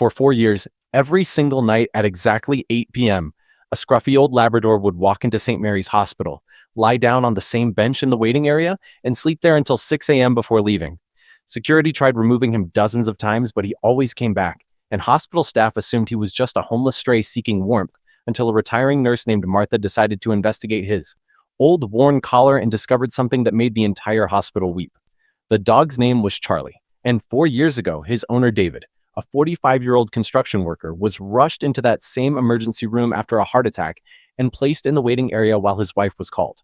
For 4 years, every single night at exactly 8 p.m., a scruffy old Labrador would walk into St. Mary's Hospital, lie down on the same bench in the waiting area, and sleep there until 6 a.m. before leaving. Security tried removing him dozens of times, but he always came back, and hospital staff assumed he was just a homeless stray seeking warmth until a retiring nurse named Martha decided to investigate his old worn collar and discovered something that made the entire hospital weep. The dog's name was Charlie, and 4 years ago, his owner David, a 45-year-old construction worker, was rushed into that same emergency room after a heart attack and placed in the waiting area while his wife was called.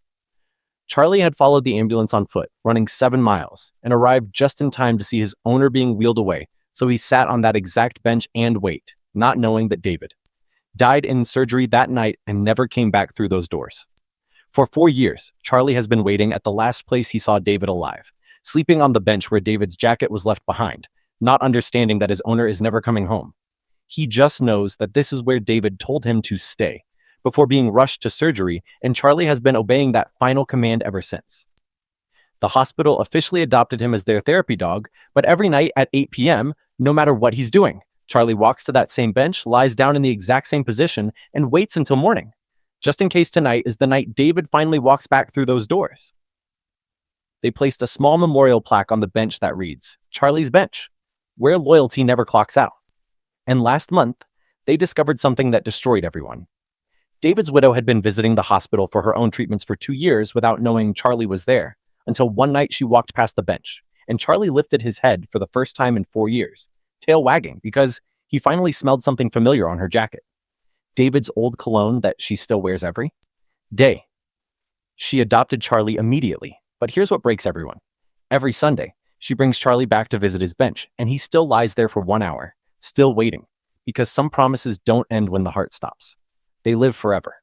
Charlie had followed the ambulance on foot, running 7 miles, and arrived just in time to see his owner being wheeled away, so he sat on that exact bench and wait, not knowing that David died in surgery that night and never came back through those doors. For 4 years, Charlie has been waiting at the last place he saw David alive, sleeping on the bench where David's jacket was left behind, not understanding that his owner is never coming home. He just knows that this is where David told him to stay before being rushed to surgery, and Charlie has been obeying that final command ever since. The hospital officially adopted him as their therapy dog, but every night at 8 p.m., no matter what he's doing, Charlie walks to that same bench, lies down in the exact same position, and waits until morning, just in case tonight is the night David finally walks back through those doors. They placed a small memorial plaque on the bench that reads, "Charlie's Bench, where loyalty never clocks out." And last month, they discovered something that destroyed everyone. David's widow had been visiting the hospital for her own treatments for 2 years without knowing Charlie was there, until one night she walked past the bench, and Charlie lifted his head for the first time in 4 years, tail wagging, because he finally smelled something familiar on her jacket. David's old cologne that she still wears every day. She adopted Charlie immediately, but here's what breaks everyone. Every Sunday, she brings Charlie back to visit his bench, and he still lies there for 1 hour, still waiting, because some promises don't end when the heart stops. They live forever.